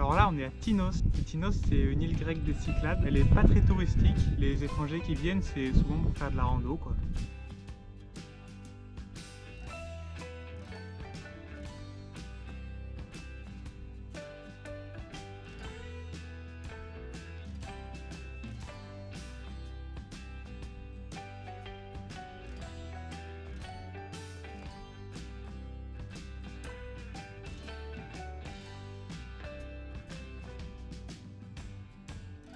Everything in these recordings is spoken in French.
Alors là, on est à Tinos. Et Tinos, c'est une île grecque des Cyclades. Elle est pas très touristique. Les étrangers qui viennent, c'est souvent pour faire de la rando, quoi.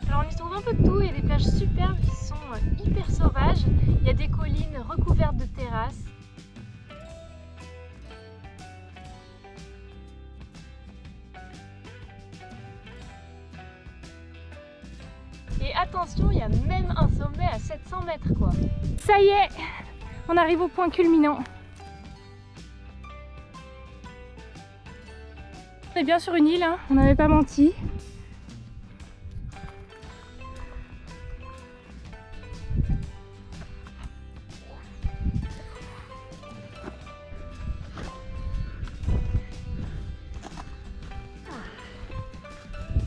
Alors on y trouve un peu de tout, il y a des plages superbes qui sont hyper sauvages, il y a des collines recouvertes de terrasses. Et attention, il y a même un sommet à 700 mètres quoi. Ça y est, on arrive au point culminant. On est bien sur une île, hein, on n'avait pas menti.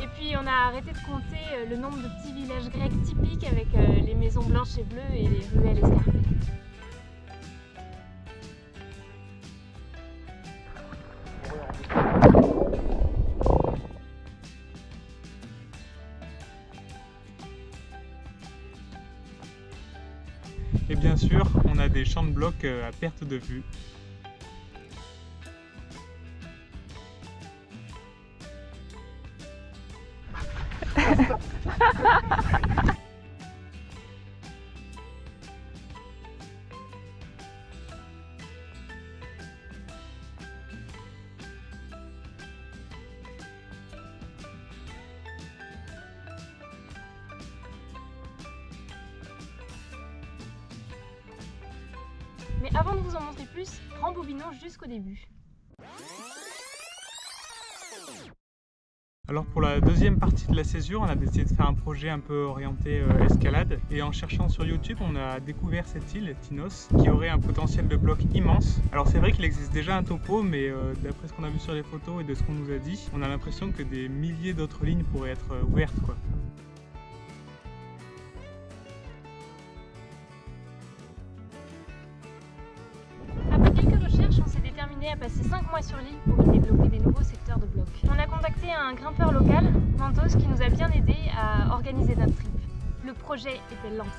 Et puis on a arrêté de compter le nombre de petits villages grecs typiques avec les maisons blanches et bleues et les ruelles escarpées. Et bien sûr, on a des champs de blocs à perte de vue. Mais avant de vous en montrer plus, rembobinons jusqu'au début. Alors pour la deuxième partie de la césure, on a décidé de faire un projet un peu orienté escalade. Et en cherchant sur YouTube, on a découvert cette île, Tinos, qui aurait un potentiel de bloc immense. Alors c'est vrai qu'il existe déjà un topo, mais d'après ce qu'on a vu sur les photos et de ce qu'on nous a dit, on a l'impression que des milliers d'autres lignes pourraient être ouvertes, quoi. Après quelques recherches, on s'est déterminé à passer 5 mois sur l'île pour y développer des nouveaux secteurs de blocs. On a contacté un grimpeur local, Mentos, qui nous a bien aidé à organiser notre trip. Le projet était lancé.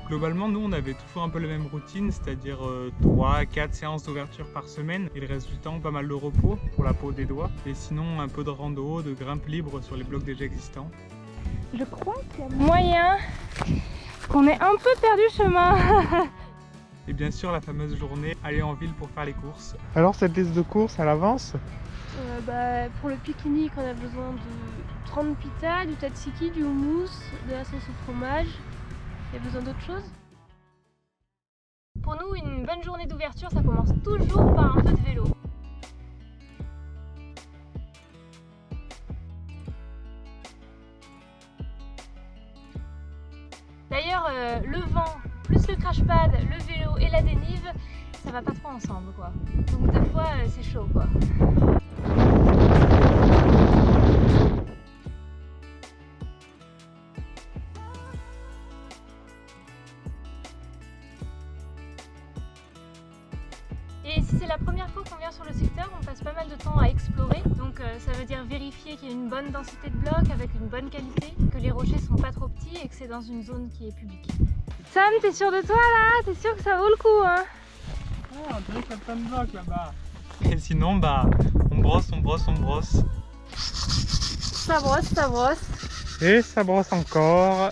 Globalement, nous, on avait toujours un peu la même routine, c'est-à-dire 3 à 4 séances d'ouverture par semaine et le reste du temps, pas mal de repos pour la peau des doigts. Et sinon, un peu de rando, de grimpe libre sur les blocs déjà existants. Je crois qu'il y a moyen qu'on ait un peu perdu chemin. Et bien sûr, la fameuse journée, aller en ville pour faire les courses. Alors cette liste de courses, elle avance? Pour le pique-nique, on a besoin de 30 pitas, du tzatziki, du houmous, de la sauce au fromage. Il y a besoin d'autre chose? Pour nous, une bonne journée d'ouverture, ça commence toujours par un peu de vélo. D'ailleurs, le vent, plus le crash pad, le vélo et la dénive, ça va pas trop ensemble quoi. Donc des fois, c'est chaud quoi. Et si c'est la première fois qu'on vient sur le secteur, on passe pas mal de temps à explorer. Donc ça veut dire vérifier qu'il y a une bonne densité de blocs avec une bonne qualité, que les rochers sont pas trop petits et que c'est dans une zone qui est publique. Sam, t'es sûr de toi là? T'es sûr que ça vaut le coup hein? Oh, on dirait qu'il y a plein de blocs là-bas. Et sinon, bah, on brosse, on brosse, on brosse. Ça brosse, ça brosse. Et ça brosse encore.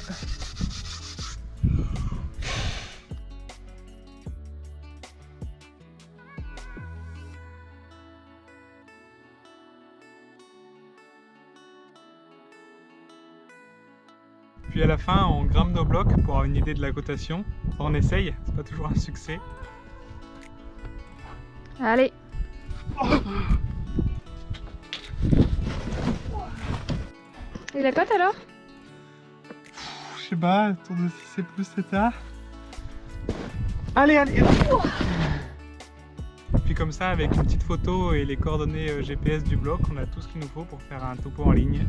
Puis à la fin, on grimpe nos blocs pour avoir une idée de la cotation. On essaye, c'est pas toujours un succès. Allez. Et la cote alors? Je sais pas, autour de 6 et plus c'est tard. Allez, allez. Puis comme ça, avec une petite photo et les coordonnées GPS du bloc, on a tout ce qu'il nous faut pour faire un topo en ligne.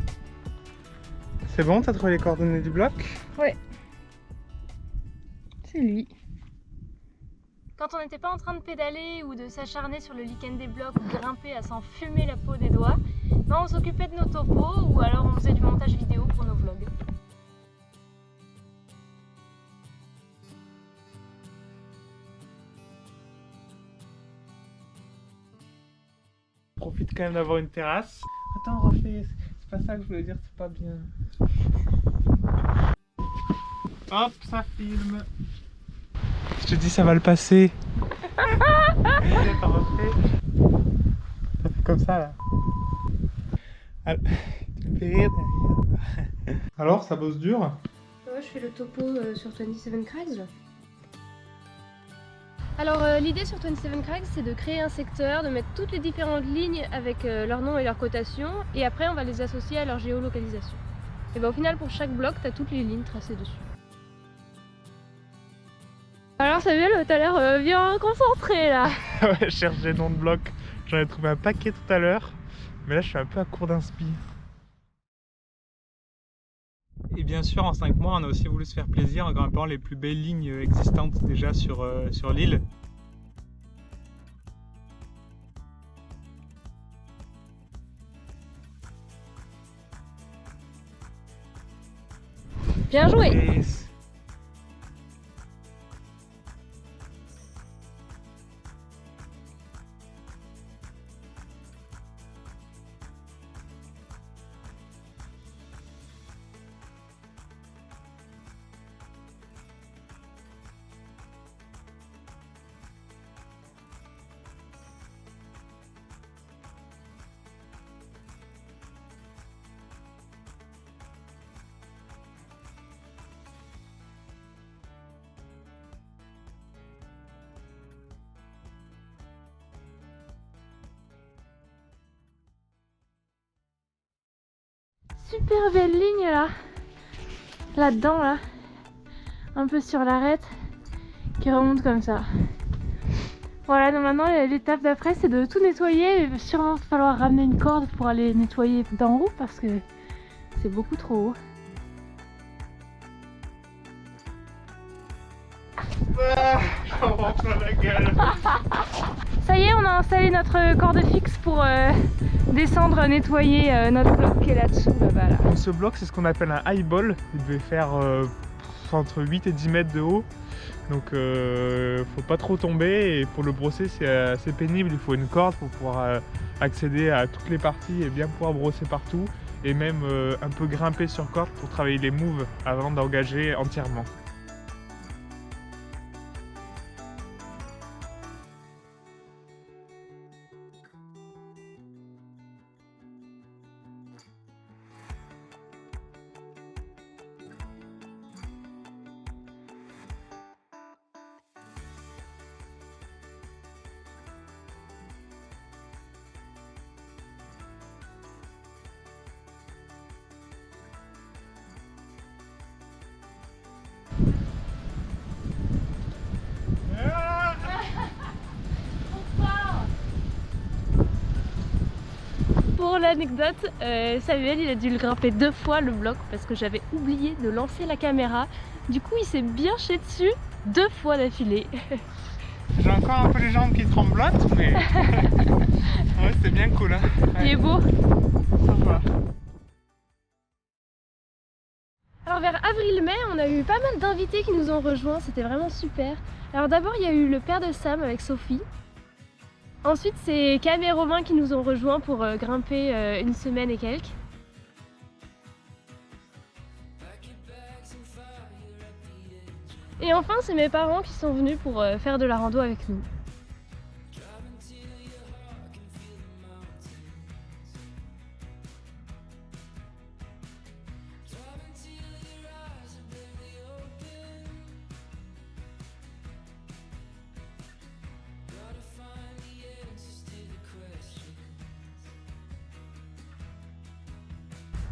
C'est bon, t'as trouvé les coordonnées du bloc? Ouais. C'est lui. Quand on n'était pas en train de pédaler ou de s'acharner sur le lichen des blocs ou grimper à s'en fumer la peau des doigts, ben on s'occupait de nos topos ou alors on faisait du montage vidéo pour nos vlogs. Profite quand même d'avoir une terrasse. Attends, refais. C'est pas ça que je voulais dire, c'est pas bien. Hop, ça filme. Je te dis, ça va le passer. Attends, refais. Ça fait comme ça là. Tu me fais rire derrière. Alors, ça bosse dur? Ouais, je fais le topo sur 27 Crags là. Alors l'idée sur 27 Crags, c'est de créer un secteur, de mettre toutes les différentes lignes avec leur nom et leur cotation, et après on va les associer à leur géolocalisation. Et ben au final pour chaque bloc, tu as toutes les lignes tracées dessus. Alors Samuel, t'as l'air bien concentré là. Ouais, je cherche des noms de blocs. J'en ai trouvé un paquet tout à l'heure, mais là je suis un peu à court d'inspi. Et bien sûr, en 5 mois, on a aussi voulu se faire plaisir en grimpant les plus belles lignes existantes déjà sur l'île. Bien joué. Yes. Super belle ligne là, là-dedans là, un peu sur l'arête, qui remonte comme ça. Voilà, donc maintenant l'étape d'après c'est de tout nettoyer. Il va sûrement falloir ramener une corde pour aller nettoyer d'en haut parce que c'est beaucoup trop haut. Ah, j'en prends plein la gueule. Ça y est, on a installé notre corde fixe pour descendre nettoyer notre bloc qui est là-dessous, là-bas là. Ce bloc, c'est ce qu'on appelle un highball. Il devait faire entre 8 et 10 mètres de haut. Donc faut pas trop tomber, et pour le brosser c'est assez pénible. Il faut une corde pour pouvoir accéder à toutes les parties et bien pouvoir brosser partout, et même un peu grimper sur corde pour travailler les moves avant d'engager entièrement. Pour l'anecdote, Samuel il a dû le grimper 2 fois le bloc parce que j'avais oublié de lancer la caméra. Du coup il s'est bien jeté dessus 2 fois d'affilée. J'ai encore un peu les jambes qui tremblotent, mais ouais, c'est bien cool. Hein. Il est beau. Sympa. Alors vers avril-mai, on a eu pas mal d'invités qui nous ont rejoints, c'était vraiment super. Alors d'abord il y a eu le père de Sam avec Sophie. Ensuite c'est Cam et Romain qui nous ont rejoints pour grimper une semaine et quelques. Et enfin c'est mes parents qui sont venus pour faire de la rando avec nous.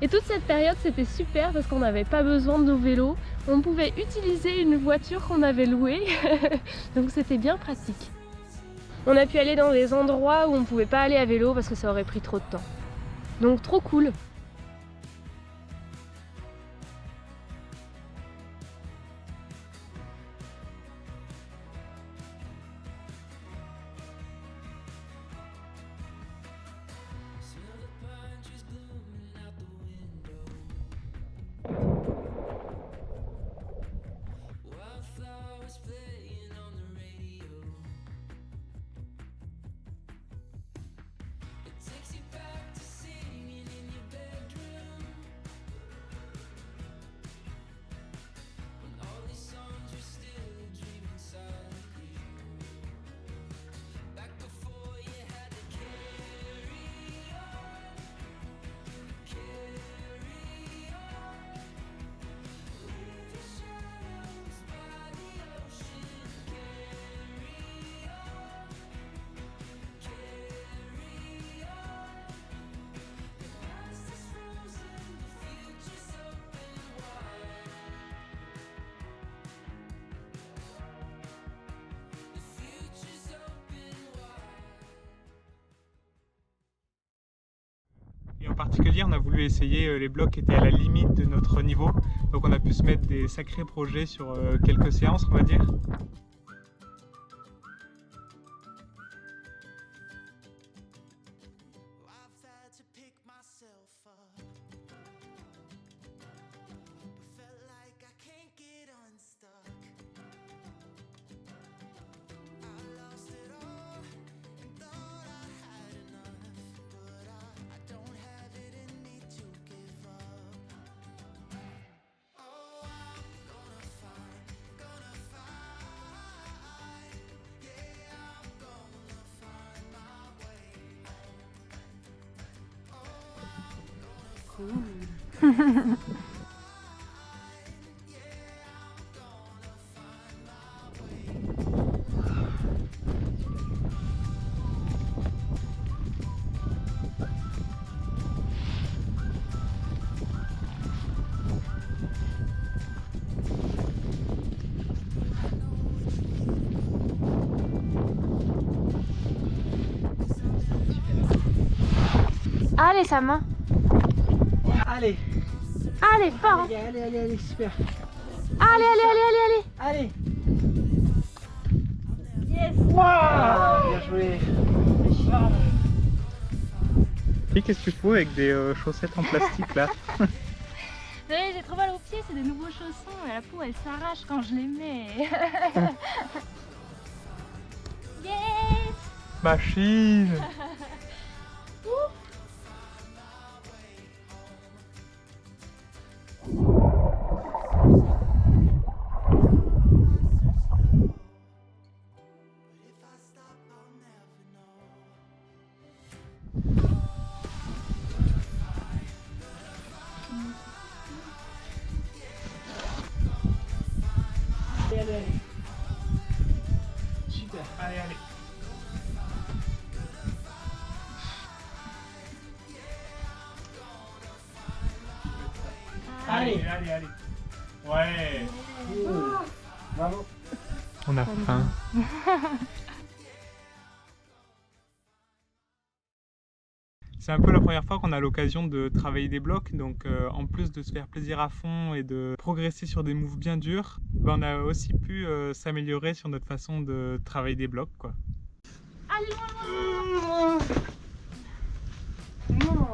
Et toute cette période c'était super parce qu'on n'avait pas besoin de nos vélos, on pouvait utiliser une voiture qu'on avait louée, donc c'était bien pratique. On a pu aller dans des endroits où on ne pouvait pas aller à vélo parce que ça aurait pris trop de temps. Donc trop cool. Et en particulier, on a voulu essayer les blocs qui étaient à la limite de notre niveau. Donc on a pu se mettre des sacrés projets sur quelques séances, on va dire. Allez Sam. Allez. Allez fort. Allez, super. Allez. Yes. Wow, bien joué. Et qu'est-ce que tu fous avec des chaussettes en plastique là? J'ai trop mal aux pieds, c'est des nouveaux chaussons et la peau elle s'arrache quand je les mets. Yes. Machine. Allez. Super. Allez. Allez. Ouais. Bravo. On a faim. C'est un peu la première fois qu'on a l'occasion de travailler des blocs, donc en plus de se faire plaisir à fond et de progresser sur des moves bien durs, on a aussi pu s'améliorer sur notre façon de travailler des blocs, quoi. Allez, Non.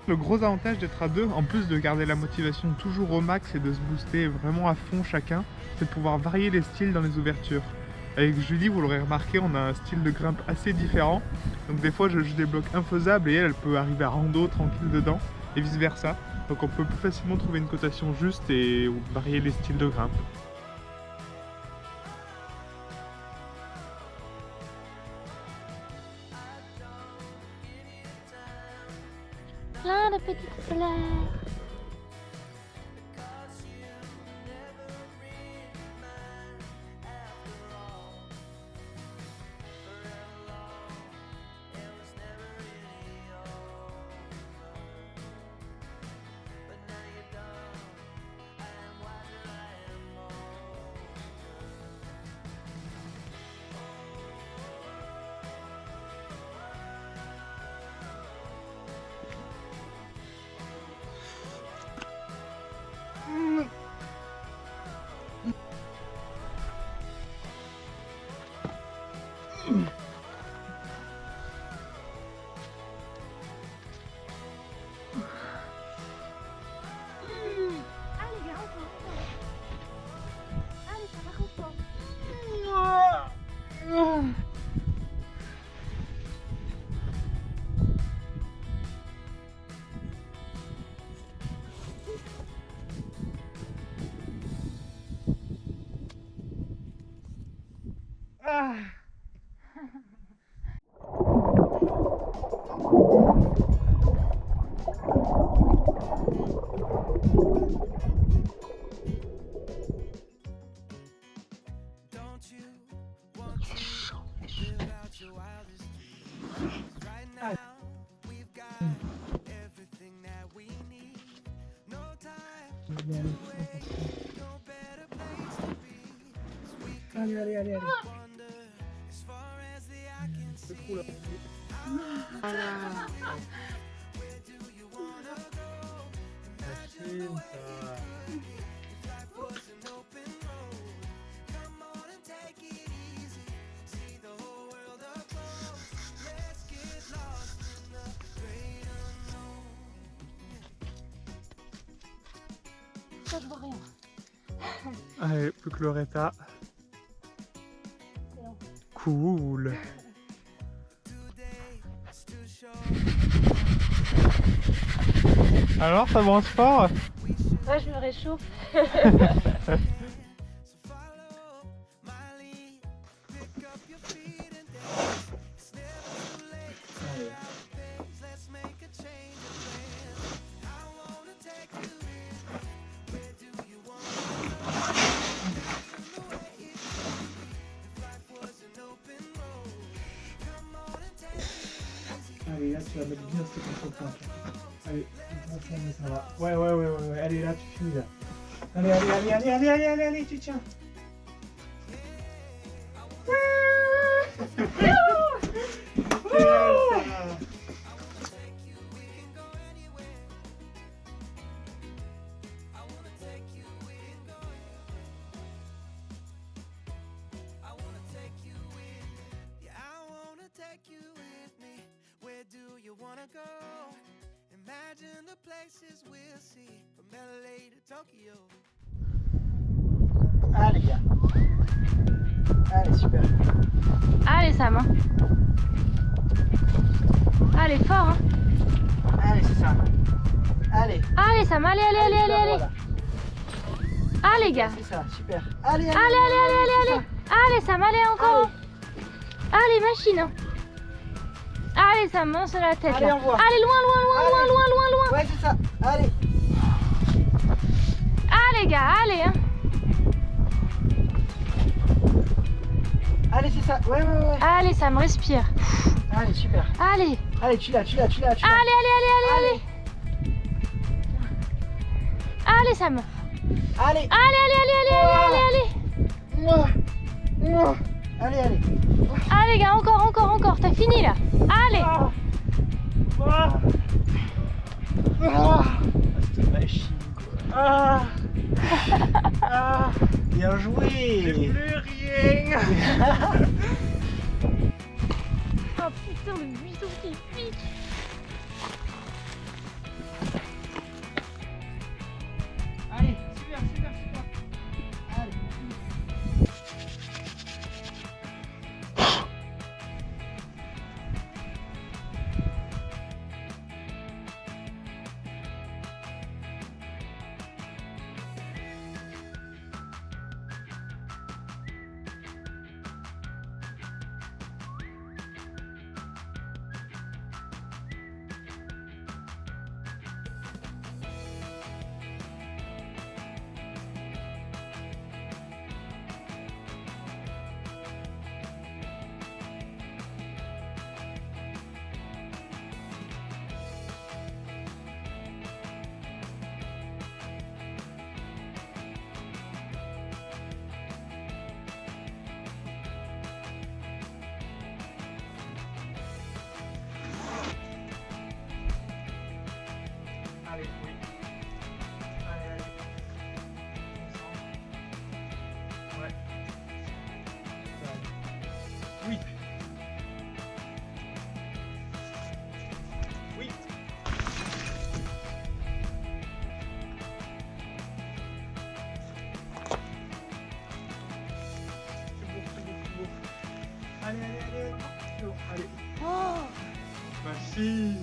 Le gros avantage d'être à deux, en plus de garder la motivation toujours au max et de se booster vraiment à fond chacun, c'est de pouvoir varier les styles dans les ouvertures. Avec Julie, vous l'aurez remarqué, on a un style de grimpe assez différent. Donc des fois je joue des blocs infaisables et elle peut arriver à rando tranquille dedans et vice versa. Donc on peut plus facilement trouver une cotation juste et varier les styles de grimpe. Plein de petites blagues. Allez, allez, allez, allez. C'est trop là. Facile, ça. Ça, je vois rien. Allez, plus que Loretta. C'est long. Cool. Alors, ça avance fort? Ouais, je me réchauffe. Allez, là, tu vas mettre bien ce contre-point. Allez, attention, mais ça va. Ouais, ouais, ouais, ouais. Allez, là, tu finis là. Allez, allez, allez, allez, allez, allez, allez, allez, tu tiens. Imagine the places we'll see from LA to Tokyo. Allez, gars. Allez, super. Allez, Sam. Hein. Allez, fort. Hein. Allez, c'est ça. Allez. Allez, Sam. Allez, allez, allez, allez, allez. Voilà. Allez, gars. C'est ça, super. Allez, allez, Allez, allez, allez, allez, allez. Allez, Sam. Allez, encore. Allez, machine. Hein. Allez, ça monte la tête. Allez, là. on voit. Allez, loin, loin, loin, loin, Allez. loin, loin, loin. Ouais, c'est ça. Allez. Allez, gars, allez. Hein. Allez, c'est ça. Ouais, ouais, ouais. Allez, ça me respire. Allez, super. Allez. Allez, tu l'as, tu l'as, tu l'as, tu l'as. Allez, allez, allez, allez, allez. Allez, Sam. Allez. Allez, allez, allez, allez, allez, allez. Mouah. Mouah. Allez, allez. Allez, gars, encore, encore, encore. T'as fini là. Allez. Ah. Ah. Ah. C'est une machine, quoi. Ah. Ah. Bien joué. J'ai plus rien. Oh putain, le buisson qui pique. Allez, allez, allez. Oh, allez. Oh, Bah si.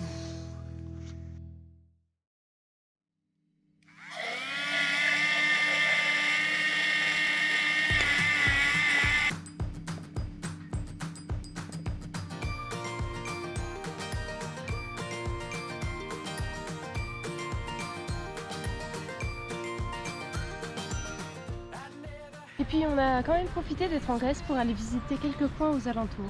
et puis on a quand même profité d'être en Grèce pour aller visiter quelques coins aux alentours.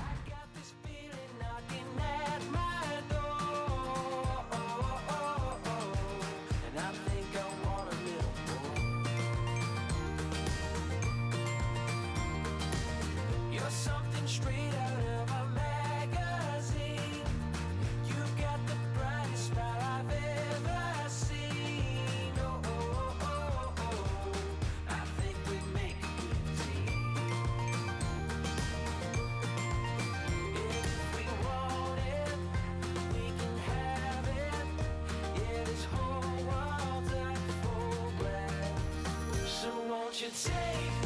Won't you take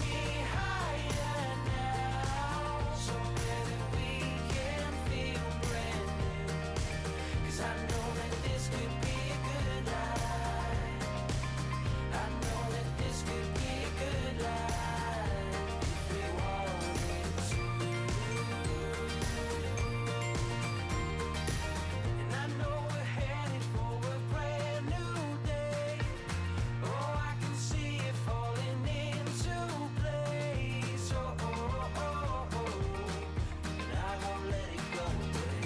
me higher now, somewhere that we can feel brand new? 'Cause I know that this could be a good life. I know that this could be a good life if we wanted to. And I know we're headed for a brand new day. Oh, I can see it falling into place. Oh, oh, oh, oh. And I won't let it go away.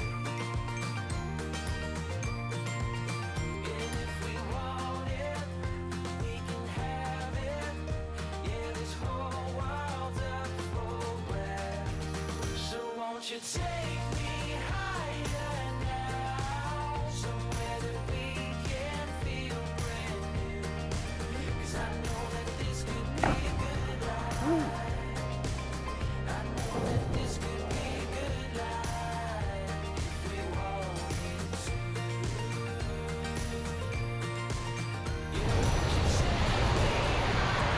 And if we want it, we can have it. Yeah, this whole world's up for grabs. So won't you take me higher now, somewhere that we can feel brand new? 'Cause I know that this could be a good life. I know that this could be a good life if we wanted to. Yeah, won't you take me higher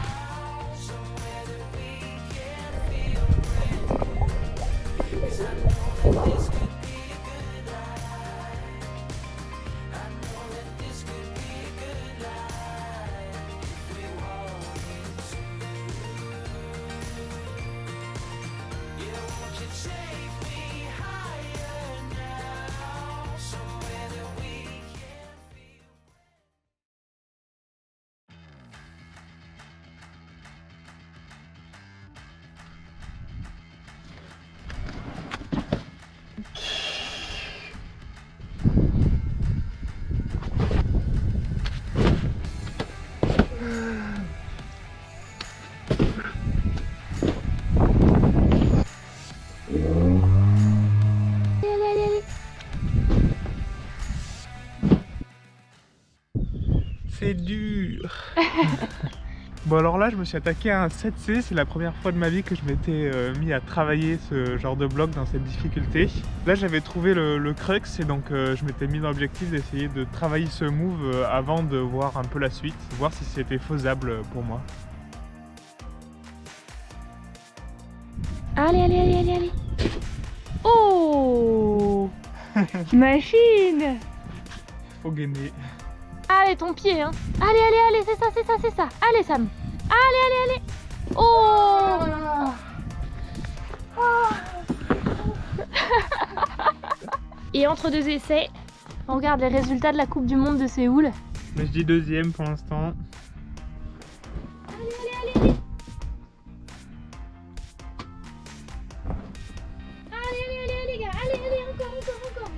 now, somewhere that we can feel brand new? 'Cause I know that this could be a good life. I know that this could be a good life if we wanted to. Yeah, won't you take me higher now, somewhere that we can feel. C'est dur. Bon alors là je me suis attaqué à un 7C, c'est la première fois de ma vie que je m'étais mis à travailler ce genre de bloc dans cette difficulté. Là j'avais trouvé le crux et donc je m'étais mis dans l'objectif d'essayer de travailler ce move avant de voir un peu la suite, voir si c'était faisable pour moi. Allez, allez, allez, allez, allez. Oh, machine. Faut gainer. Allez, ton pied, hein. Allez, allez, allez, c'est ça, c'est ça, c'est ça. Allez, Sam. Allez, allez, allez. Oh. Et entre deux essais, on regarde les résultats de la Coupe du Monde de Séoul. Mais je dis deuxième pour l'instant. Allez, allez, allez, allez. Allez, allez, allez, allez, gars. Allez, allez, encore, encore, encore.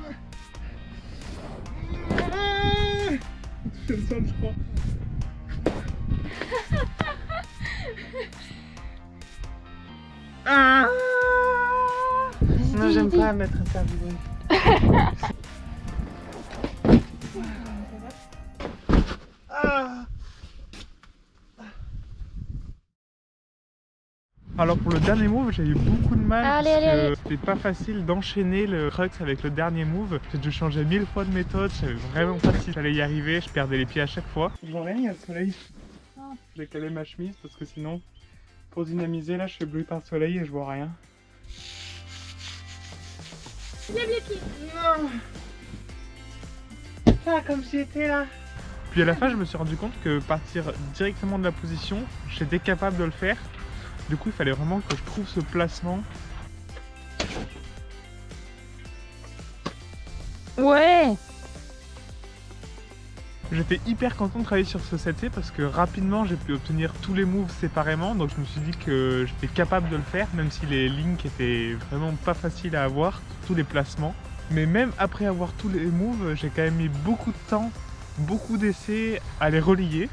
Je le sens, je crois. Ah non, j'aime pas mettre interviewé. Ah. Alors pour le dernier move, j'ai eu beaucoup de mal Allez, parce allez, allez. que c'était pas facile d'enchaîner le crux avec le dernier move. Je changeais 1000 fois de méthode, je savais vraiment pas si j'allais y arriver, je perdais les pieds à chaque fois. J'en ai mis le soleil. J'ai calé ma chemise parce que sinon, pour dynamiser, là je suis bleu par le soleil et je vois rien. Lève les pieds. Non. Ah, comme j'étais là. Puis à la fin, je me suis rendu compte que partir directement de la position, j'étais capable de le faire. Du coup, il fallait vraiment que je trouve ce placement. Ouais. J'étais hyper content de travailler sur ce 7C parce que rapidement j'ai pu obtenir tous les moves séparément, donc je me suis dit que j'étais capable de le faire, même si les links étaient vraiment pas faciles à avoir, tous les placements. Mais même après avoir tous les moves, j'ai quand même mis beaucoup de temps, beaucoup d'essais à les relier.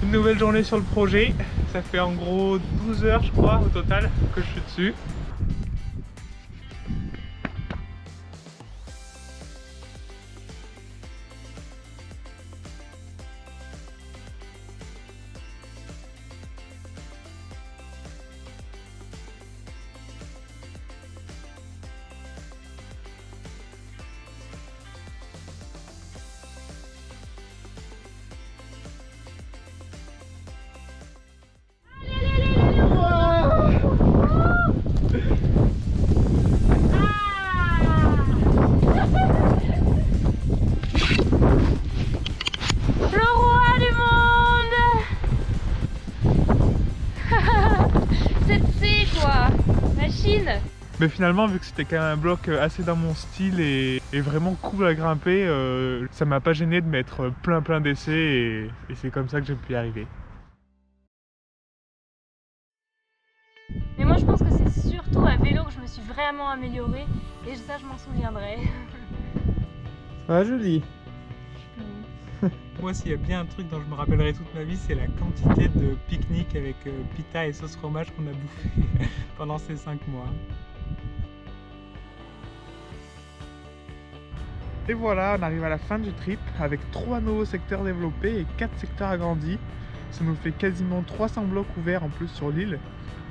Une nouvelle journée sur le projet, ça fait en gros 12 heures je crois au total que je suis dessus. Mais finalement, vu que c'était quand même un bloc assez dans mon style et vraiment cool à grimper, ça m'a pas gêné de mettre plein d'essais et c'est comme ça que j'ai pu y arriver. Mais moi je pense que c'est surtout à vélo que je me suis vraiment améliorée et ça je m'en souviendrai. Ah, joli. Moi, s'il y a bien un truc dont je me rappellerai toute ma vie, c'est la quantité de pique-nique avec pita et sauce fromage qu'on a bouffé pendant ces 5 mois. Et voilà, on arrive à la fin du trip avec 3 nouveaux secteurs développés et 4 secteurs agrandis. Ça nous fait quasiment 300 blocs ouverts en plus sur l'île.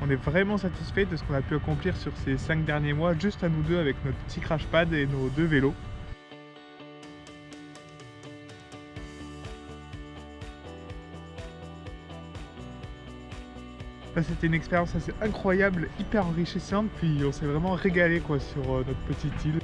On est vraiment satisfait de ce qu'on a pu accomplir sur ces 5 derniers mois, juste à nous deux avec notre petit crash pad et nos 2 vélos. C'était une expérience assez incroyable, hyper enrichissante, puis on s'est vraiment régalé quoi sur notre petite île.